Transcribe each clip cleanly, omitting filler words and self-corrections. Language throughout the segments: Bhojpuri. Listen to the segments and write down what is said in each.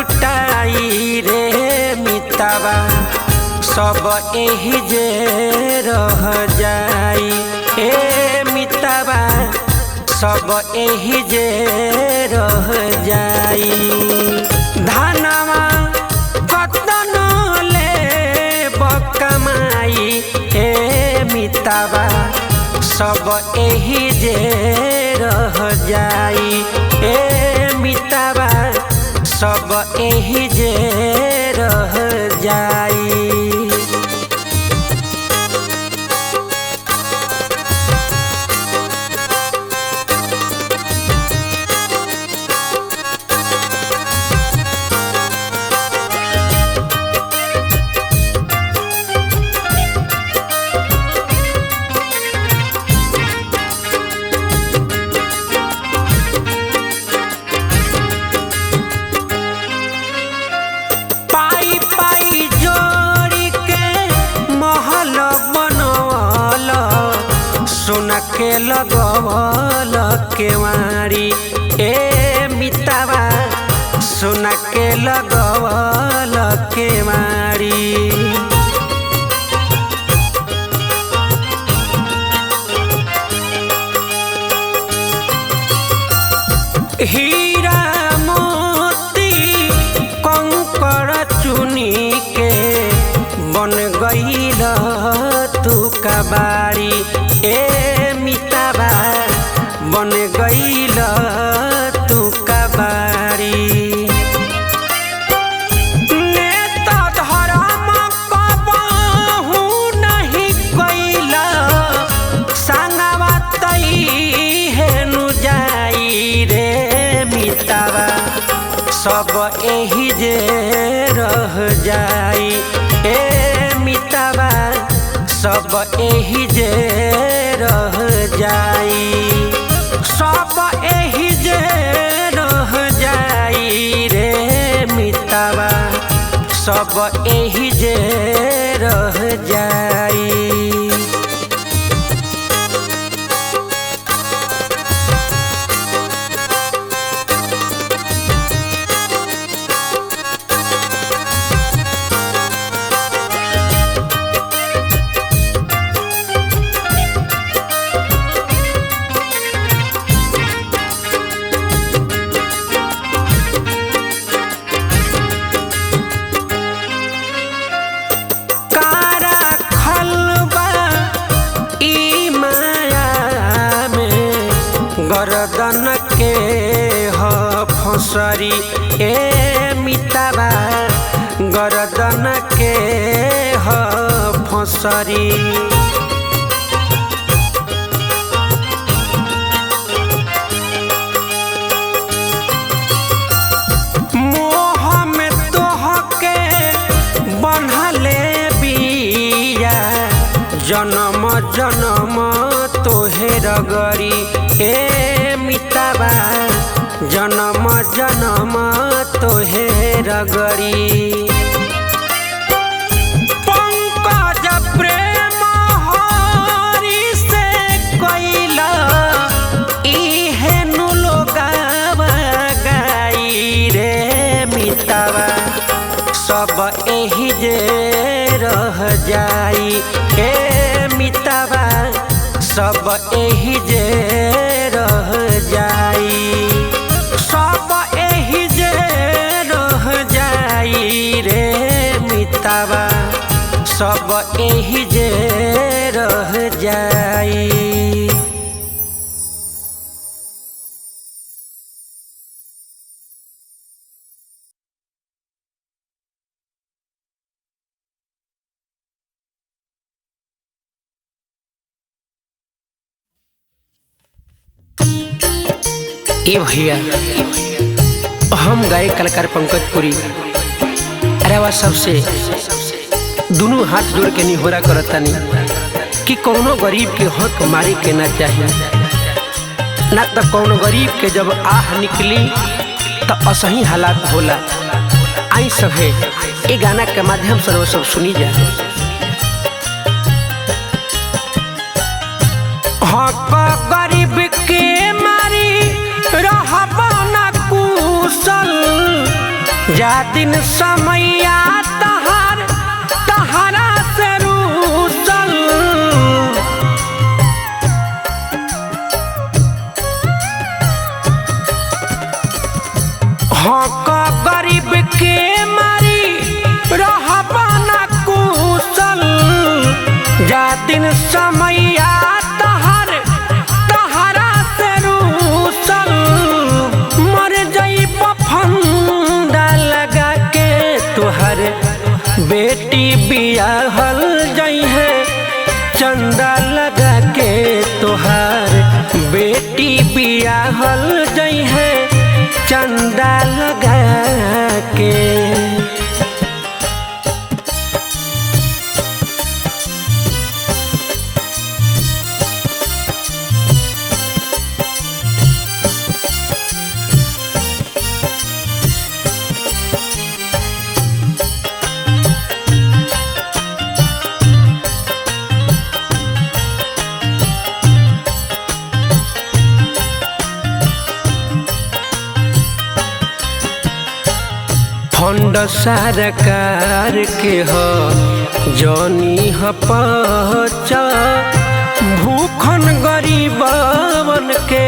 जुटाई रे मितावा सब एही जे रह जाई। ए मितावा सब एही जे रह जाई। धनवा कतन ले कमाई ए मितावा सब एही जे रह जाई। ए मितावा सब एही जे रह जाई। सोना के लगवल केवाड़ी ए मितावा सोना के लगवल केवाड़ी। हीरा मोती कंकर चुनी के बन गईल तू कबाड़ी। ए मितावा बन गईल तू कबाड़ी। नेता धर्म कबहू नहीं कइल संगवा तई हेनु जाई रे मितावा सब एही जे रह जाई। ए मितावा सब एही जे रह जाई। सब एही जे रह जाई रे मितावा सब एही जे रह जाई। गर्दन के ह फसरी ए मितावा गर्दन के ह फसरी। मोह में तोह के बन्हले बिया जन्म जन्म तोहे रगड़ी। ए मितावा जन्म जन्म तोहे रगड़ी। पंकज प्रेम हरि से कइल इहेनु लोगावा गाई रे मितावा सब एही जे रह जाई। ए मितावा सब एही जे रह जाई। सब एही जे रह जाई रे मितावा सब एही जे रह जाई। ए भैया हम गायक कलाकार पंकज पुरी अरे सबसे दोनों हाथ जोड़ के निहोरा करतानी कि कौनो गरीब के हक मारे के ना चाहिए ना तो कौनो गरीब के जब आह निकली तो असही हालात होला। आई सब है ये गाना के माध्यम से वो सब सुनी जाए। हक गरीब के मारी रहबा ना कुशल जा दिन समैया तहार तहारा से रूसल हक गरीब के मारी रहबा ना कुशल जा दिन समैया तहार तहारा से रूसल मर जाइब फंदा लगा के तुहर बेटी बियाहल जाई है चंदा लगा के तुहार बेटी बियाहल जाई है चंदा लगा के। फंड सरकार के हो जौनी ह पचा भूखन गरीबन के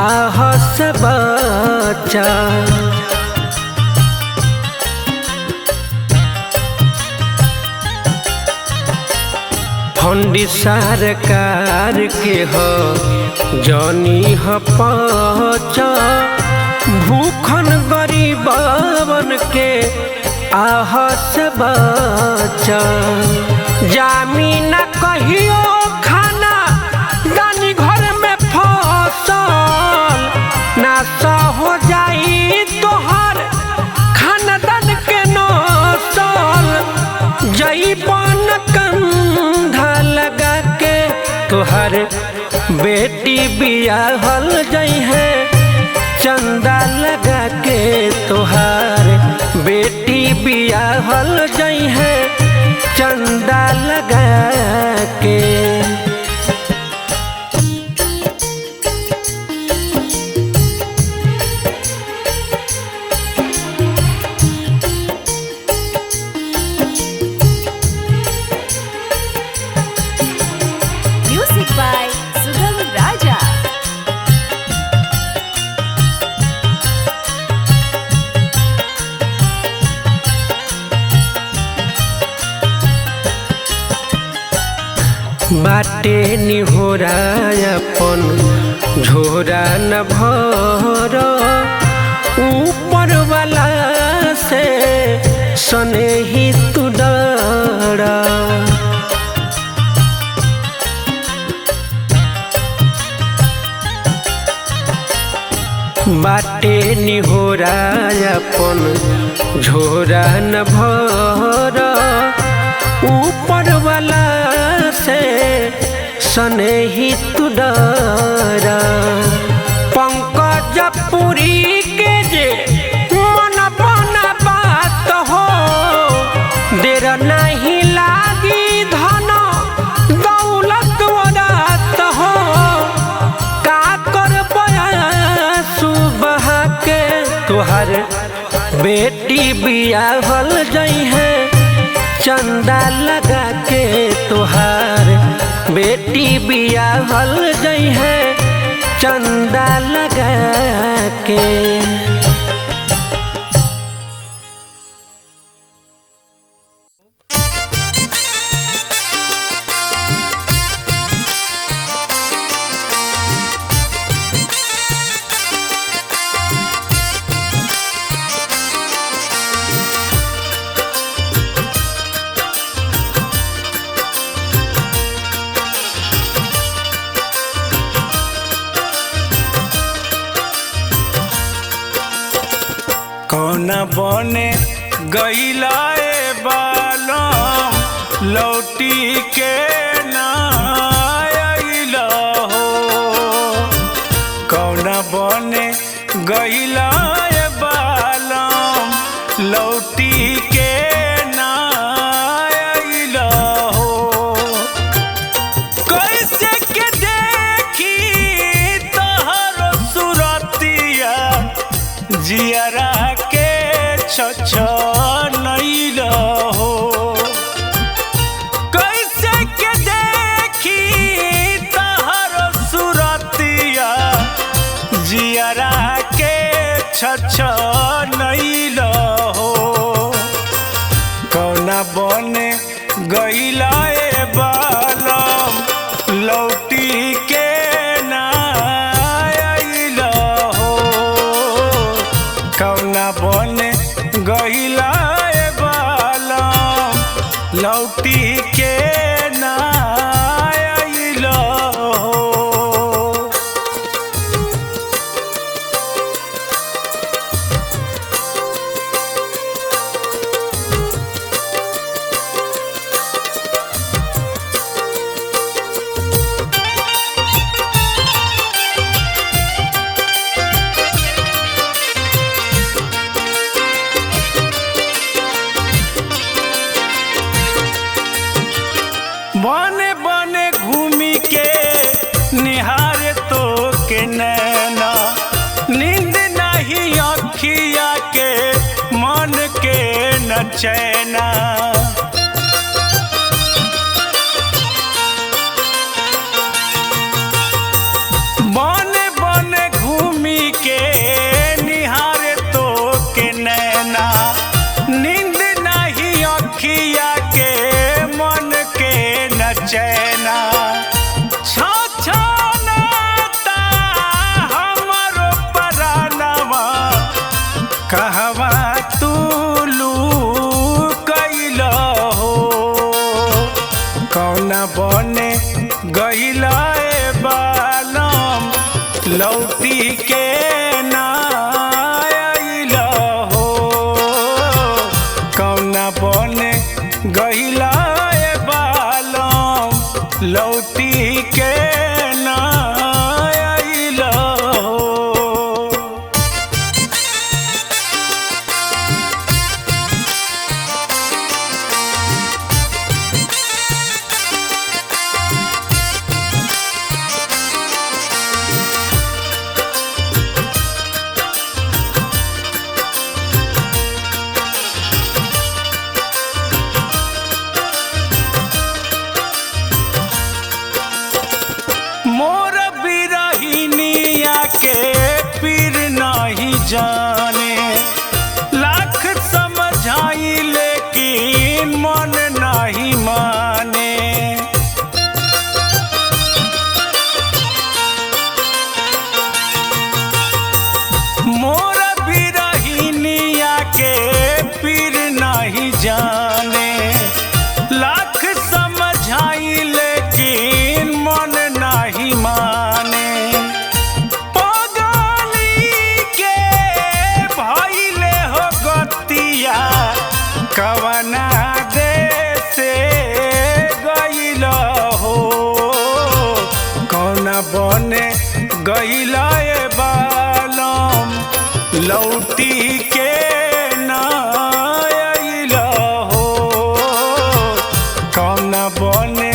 आह से बचा फंड सरकार के हो जौनी ह पचा भूखन गरीबन के आह से बचा जामीन कहियो खाना दानी घर में फसल नाशा हो जाई तोहर खानदान के नसल जईबन कंधा लगा के तोहर बेटी बियाहल जाई है चंदा लगा के तोहार बेटी बियाहल जाई है चंदा लगा के। म्यूजिक बाय सुगम राजा। बाटे निहोरा अपन झोरा न भर ऊपर वाला से सने ही तू डरा बाटे निहोरा अपन झोरा न भर ऊपर वाला से सने ही तू डरा पंकज पुरी के जे मन बना बात हो देर नहीं लागी धन दौलत वरात हो का कर सुबह के तुहर बेटी बियाहल जाई है चंदा लगा के तुहार बेटी बियाहल जाई है चंदा लगा के। कौना बने गईला बालम लौटी के ना आइला हो कौना बने गईला बालम लौटी के ना आइला हो कैसे के देखी तोहर सुरतिया जियरा के छछनैल हो। कैसे के देखी तहर सुरतिया जियरा के छछनैल हो। कौना बने गइला ए बालम लौटी के ना आइल हो। कौना बने गइला ए बालम लौटी के ना आइल हो। बने बने घूमी के निहारे तो के नैना नींद नहीं अखिया के मन के न चैना। बने बने घूमी के निहारे तो के नैना नींद नहीं अखिया के मन के न चैना। छछनाता हमरो परानवा कहवा तू लुकैल हो। कौना बने गइला ए बालम लौटी के ना आइल हो। कौना बने गइला ए बालम लौटी के ना आइल हो। मोर बिरहिनिया के पीर नहीं जाने लाख समझाई लेकिन मन नहीं माने। मोर बिरहिनिया के पीर नहीं जाने लाख समझाई लेकिन मन नहीं माने। पगली के भइले हो गतिया कवना देशे गइल हो। कौना बने गइला ए बालम लौटी के ना आइल हो। कौना बने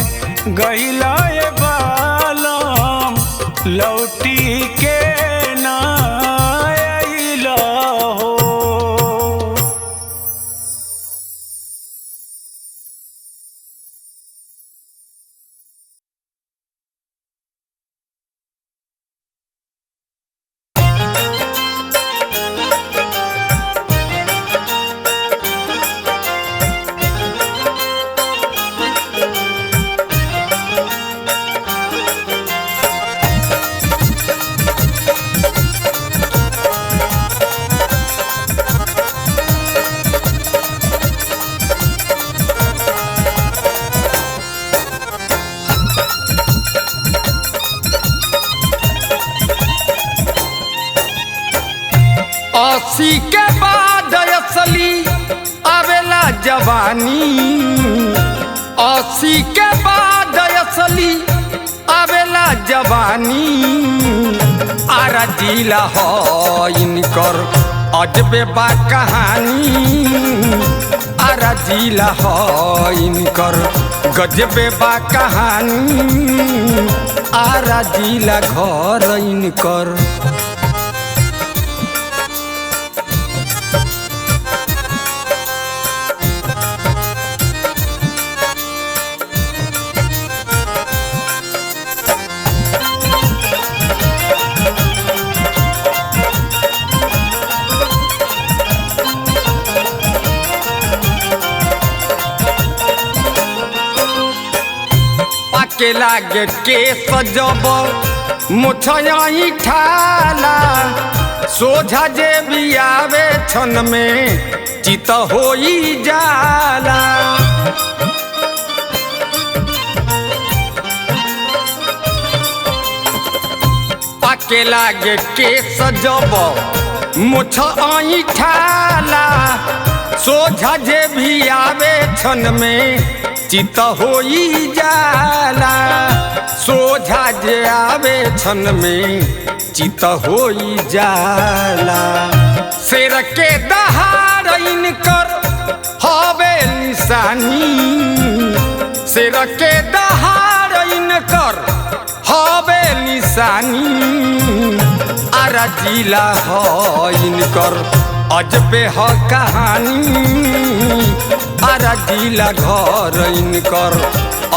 गइला ए बालम लौटी के ना आइल हो। अस्सी के बाद असली आवेला जवानी। 80 के बाद असली आवेला जवानी। आरा जिला हो इनकर अजबे बा कहानी। आरा जिला हो इनकर गजबे बा कहानी। आरा जिला घर इनकर पाके लागे के सजब मुछई ठाला सोझा जे भी आवे छन में चित होई जाला। पाके लागे के सजब मुछई ठाला सोझा जे भी आवे छन में चित होई जाला। सोझा जे आवे छन में चित होई जाला। शेर के दहाड़ इनकर हवे निशानी शेर के दहाड़ इनकर हवे निशानी। आरा जिला हो इनकर अजबे ह कहानी। आरा जिला घर इनकर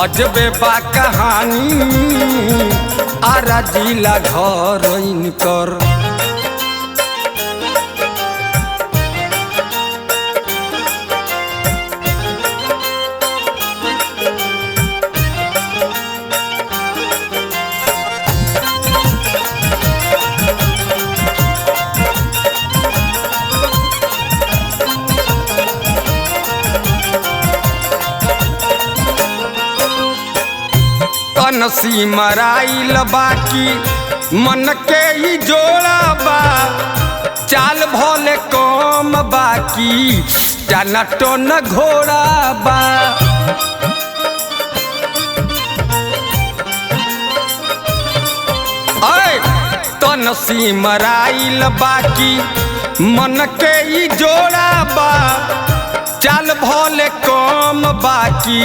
अजबे बा कहानी। आरा जिला घर इनकर। नसी मराइल बाकी मन के ही जोड़ा बा। चाल भले कम बाकी जाना तो न घोड़ा बा। तनसी मराइल बाकी मन के ही जोड़ा बा। चाल भले कम बाकी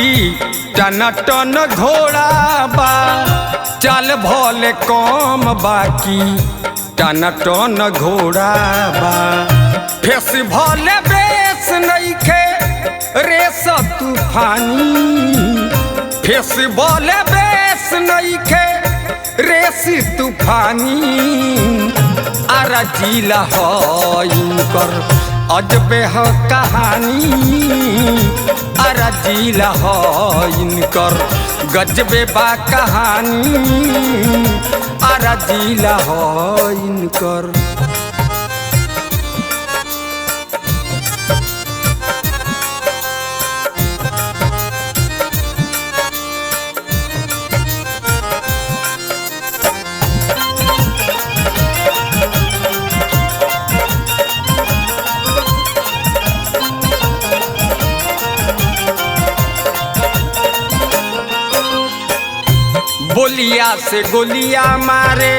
टन टन घोड़ा बा। चाल भले कम बाकी टन टन घोड़ा बा। फेस भले बेस नइखे रेस तूफानी। फेस भले बेस नइखे रेस तूफानी। आरा जिला हो इनकर अजबे ह कहानी। आरा जिला हो इनकर गजबे बा कहानी। आरा जिला हो इनकर। बोलिया से गोलिया मारे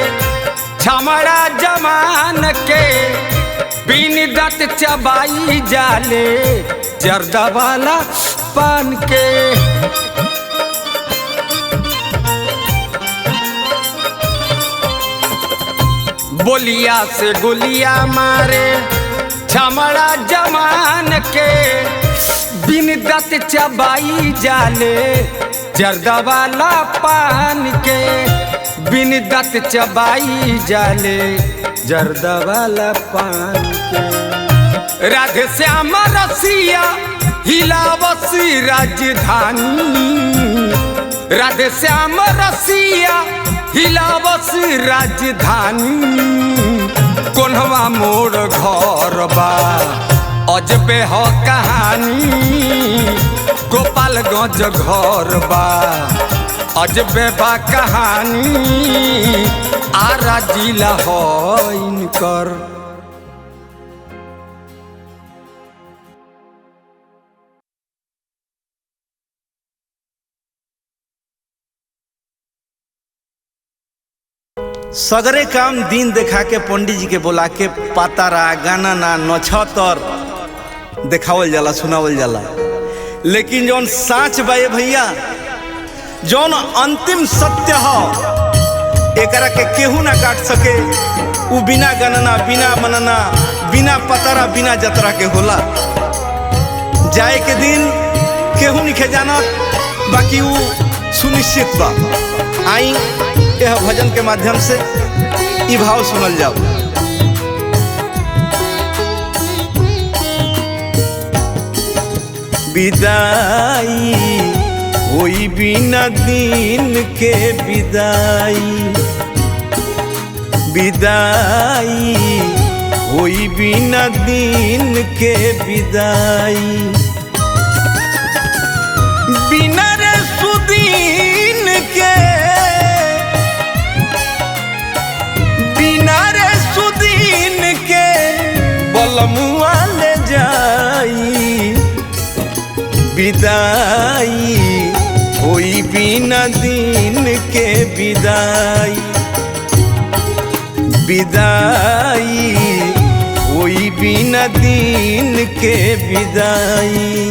छमड़ा जमान के। बिन दत चबाई जाले जर्दा वाला पान के। बोलिया से गोलिया मारे छमड़ा जमान के। बिन दत चबाई जाले जर्दा वाला पान के। बिन दत चबाई जाले जर्दा वाला पान के। राधे श्याम रसिया हिलावसी राजधानी। राधे श्याम रसिया हिलावसी राजधानी। कोन्हवा मोर घर बा अजबे ह कहानी। गोपालगंज घर बा अजबे बा कहानी। आरा जिला हो इनकर। सगरे काम दिन देखा के पंडित जी के बोला के पातारा गाना ना नछतर देखावल जाला सुनावल जाला। लेकिन जौन साच बाए भैया जौन अंतिम सत्य हो एकरा के केहू ना काट सके। उ बिना गणना बिना मनना बिना पतारा बिना जतरा के होला। जाए के दिन केहू नहीं जानत बाकी उ सुनिश्चित बा। आई यह भजन के माध्यम से ई भाव सुनल जाओ। विदाई होई बिना दिन के विदाई विदाई होई बिना दिन के विदाई बिना रे सुदीन के बिना रे सुदीन के बलमुआ ले जाई विदाई होई बिना दिन के विदाई विदाई होई बिना दिन के विदाई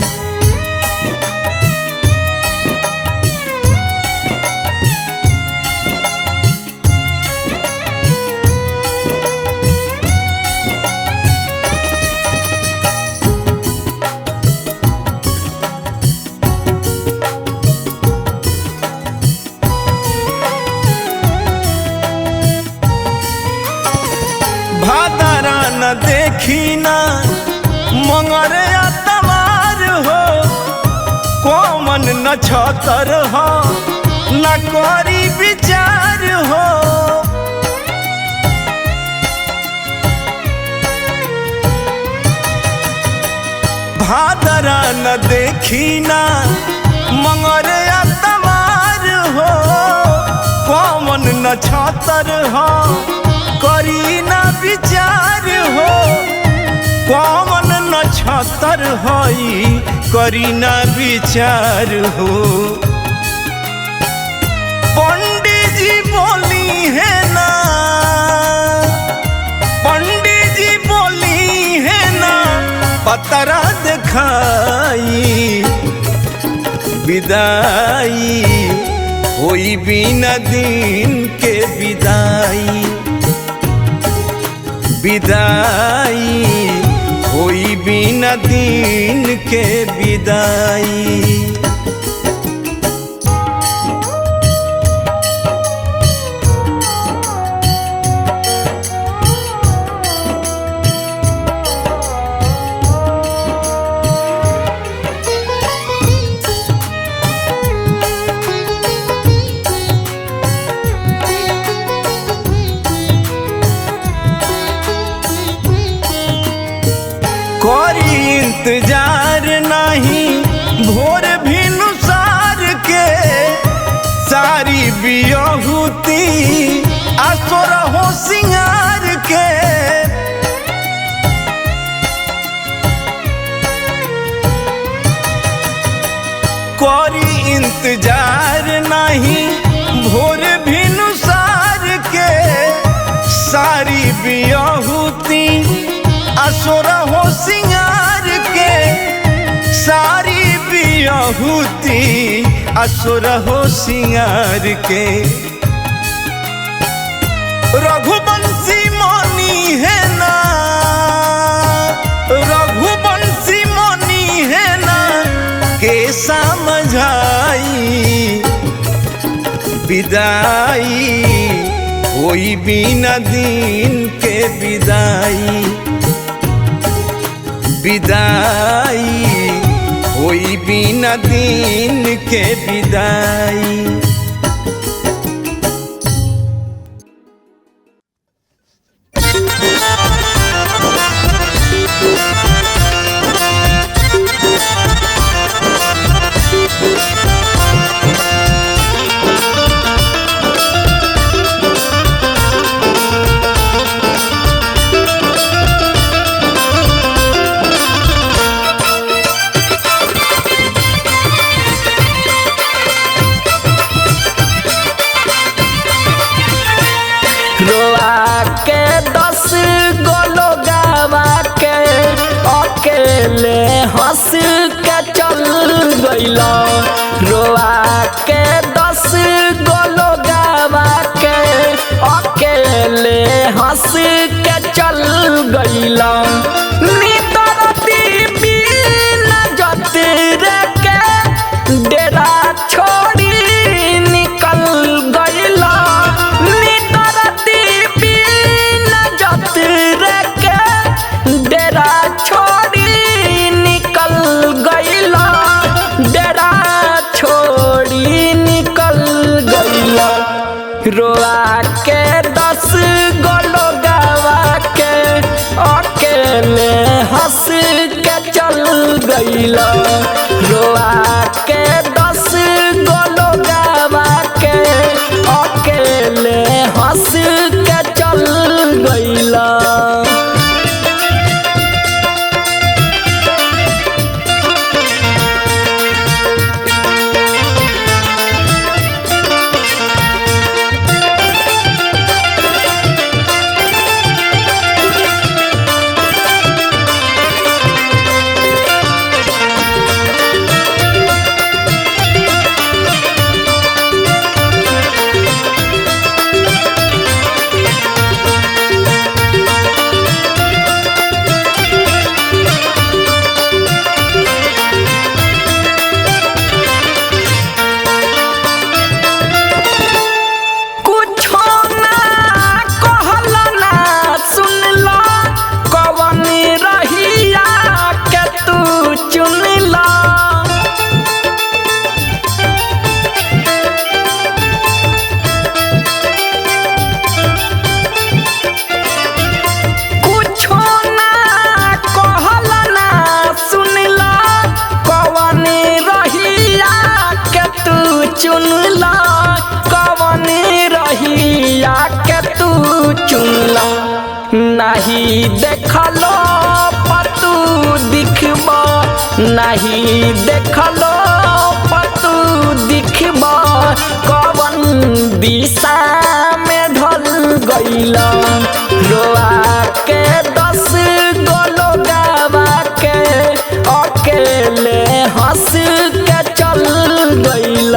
भादरा न देखी ना मंगर तमार हो कोमन न छतर हो न करी विचार हो भादरा न देखी ना मंगर तमार हो कोमन न छतर हो करी ना विचार हो कौन न छतर हई करी ना विचार हो पंडित जी बोली है ना पंडित जी बोली है ना पतरा दिखाई विदाई होई बिना दिन के विदाई विदाई होई बिना दिन के विदाई करी इंतजार नहीं भोर भी नुसार के सारी बियहुती आसोर हो सिंगार के करी इंतजार नहीं भोर भी नुसार के सारी बियहुती असुर हो सिंगार के सारी बियहुती असुर हो सिंगार के रघुवंशी मनी है ना रघुवंशी मनी है ना के समझाई विदाई होई बिना दिन के विदाई विदाई होई बिना दिन के विदाई हंस के चल गइला रोआ के 10 गो लोगवा के अकेले हंस के चल गइला नितरती बिन जतरे के डेरा छोड़ी निकल गइला नितरती बिन जतरे के डेरा छोड़ी निकल गइला डेरा छोड़ देखलो पतू दिखब नहीं देखलो पतू दिखब कवन दिशा में ढल गइल रोआ के 10 गोलो गावा के अकेले हंस के चल गइल।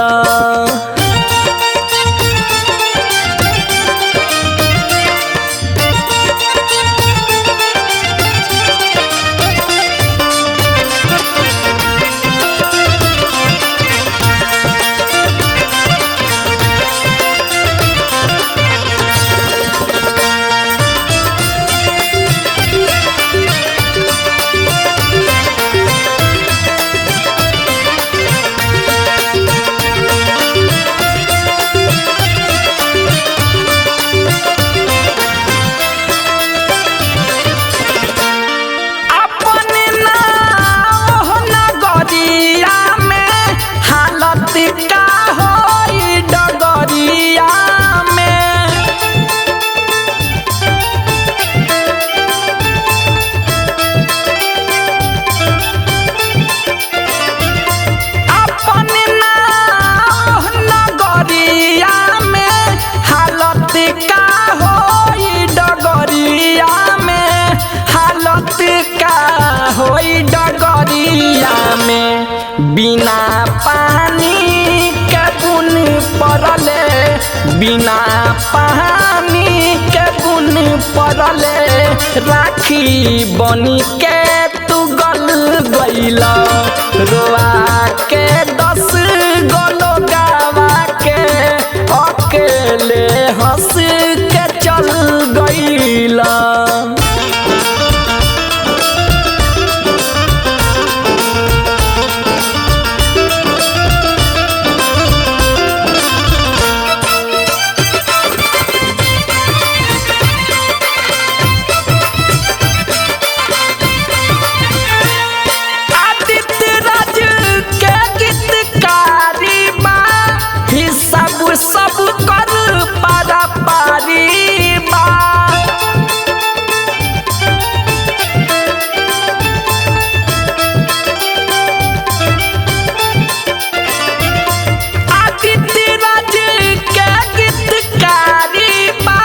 बिना पानी के बुन पड़ले बिना पानी के बुन पड़ले राखी बनी के तू गल गइल रोआ के 10 गोलो गावा के अकेले हंस के चल गइल। सब कर पारा पारी बा आदित्य राज के गीतकारी बा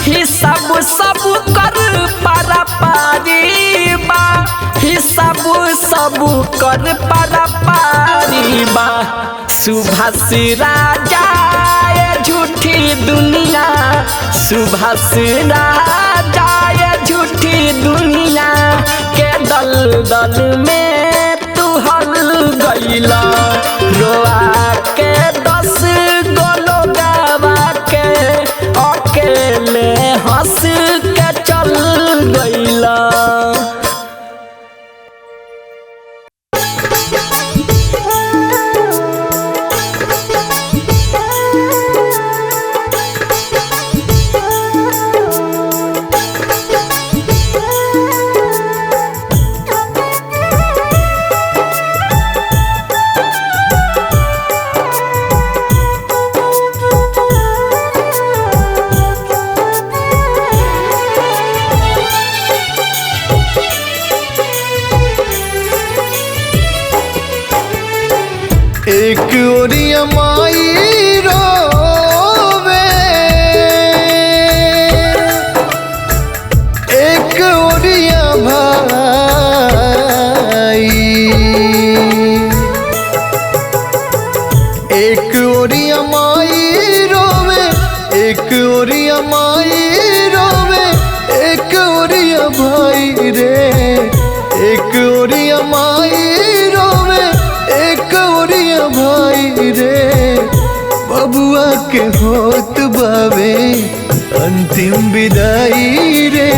हिसाब सब कर पारा पारी बा हिसाब सब कर पारा पारी बा। सुभाष राजा झूठी दुनिया सुभाष राजा झूठी दुनिया के दल में तू हल गइल रोआ के 10 गोलो गावा के अकेले हंस के चल गइल। एक ओरिया माई रोवे एक ओरिया भाई एक ओरिया माई रोवे एक ओरिया माई रोवे एक ओरिया भाई रे एक ओरिया माई रोवे एक ओरिया भाई रे बबुआ के होत बावे अंतिम विदाई रे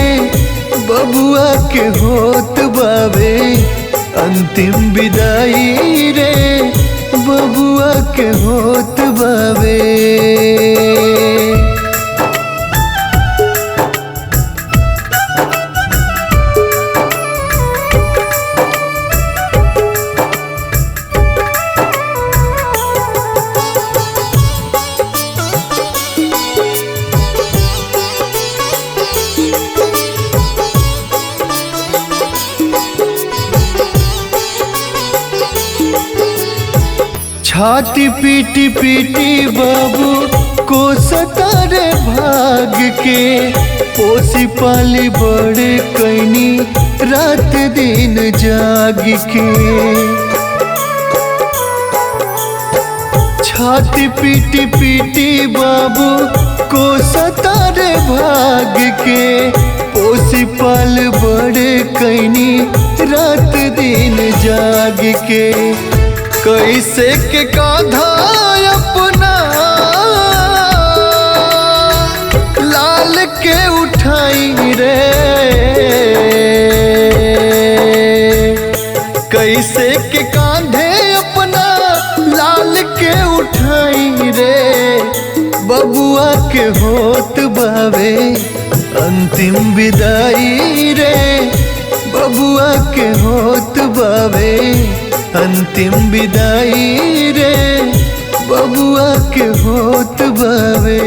बबुआ के होत बावे अंतिम विदाई रे बबुआ के होत बावे। छाती पीटी पीटी बाबू को सतारे भाग के, पोसी पाली बड़े कैनी रात दिन जाग के। छाती पीटी पीटी बाबू को सतारे भाग के, पोसी पाल बड़े कैनी रात दिन जाग के। कैसे के कांधा अपना लाल के उठाई रे, कैसे के कांधे अपना लाल के उठाई रे। बबुआ के होत बावे अंतिम विदाई रे, बबुआ के होत बावे अंतिम विदाई रे, बबुआ के होत बावे।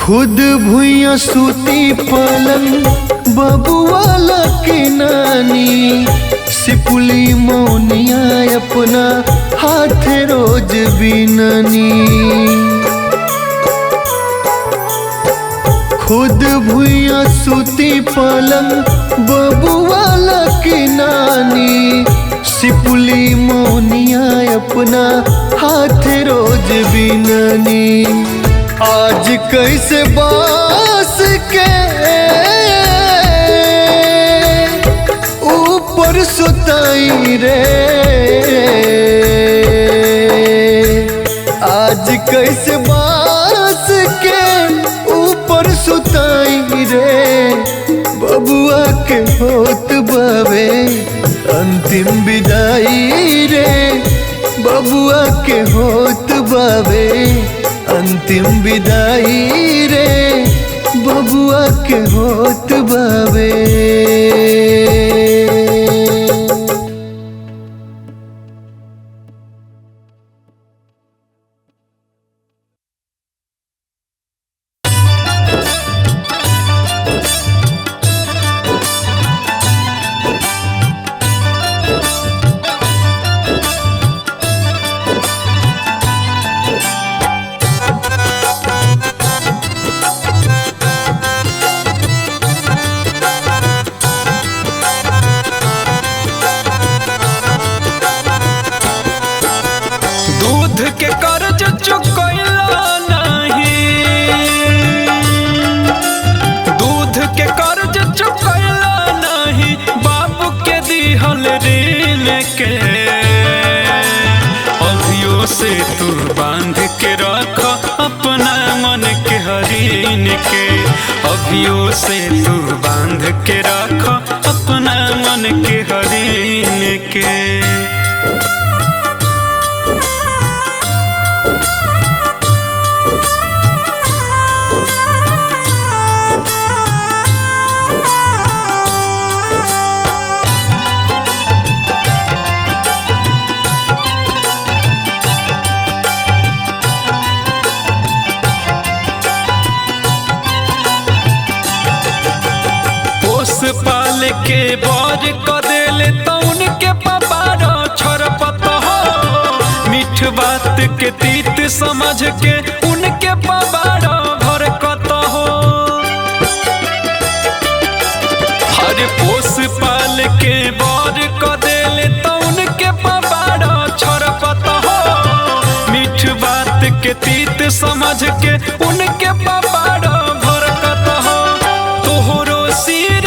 खुद भुइया सूती पलंग बबुआला के नानी, सिपुली मौनिया अपना हाथ रोज बिननी। खुद भुइया सूती पलंग बबुआला के नानी, सिपुली मौनिया अपना हाथ रोज बिननी। आज कैसे बास के ऊपर सुताई रे, आज कैसे बास के ऊपर सुताई रे। बबुआ के होत बावे अंतिम विदाई रे, बबुआ के होत बावे अंतिम विदाई रे, बबुआ के होत बावे। अभियो से तू बांध के रख अपना मन के हरीन के। पाल के बर कदेले तौन के पपारो छरपत हो, मीठ बात के तीत समझ के उनके पबारो भरकत हो। हर पोस पाल के बर कदेले तौन के पबारो छरपत हो, मीठ बात के तीत समझ के उनके पबारो भरकत हो। तोहरो सिर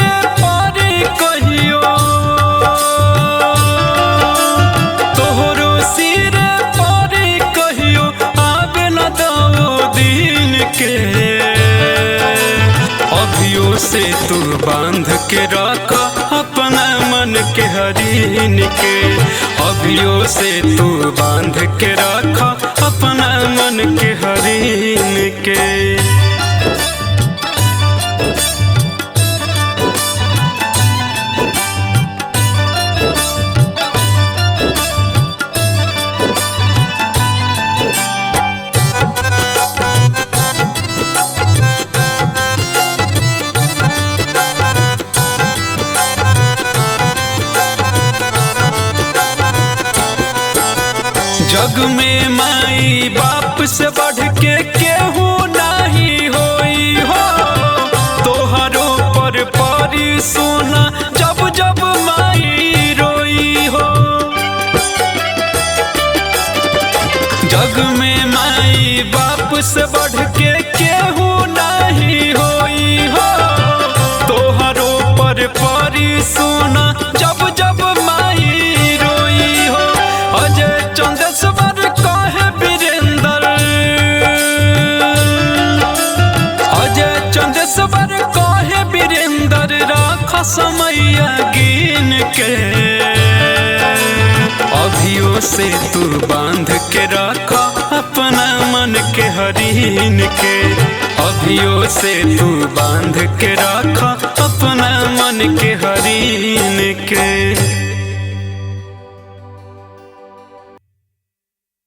से तू बांध के रख अपना मन मन के हरीन के। अभियो से तू बांध के रख अपना मन के हरीन के। जग में माई बाप से बढ़ के केहू नहीं होई हो। तोहरो पर परी सोना जब जब माई रोई हो। जग में माई बाप से बढ़ के केहू नहीं होई हो। तोहरो पर परी सोना जब जब माई रोई हो। अजय चंदेश्वर कहे वीरेंद्र, अजय चंदेश्वर कहे वीरेंद्र राख समय गिन के। अभियो से तू बांध के रख अपना मन के हरीन के। अभियो से तू बांध के रख अपना मन के हरीन के।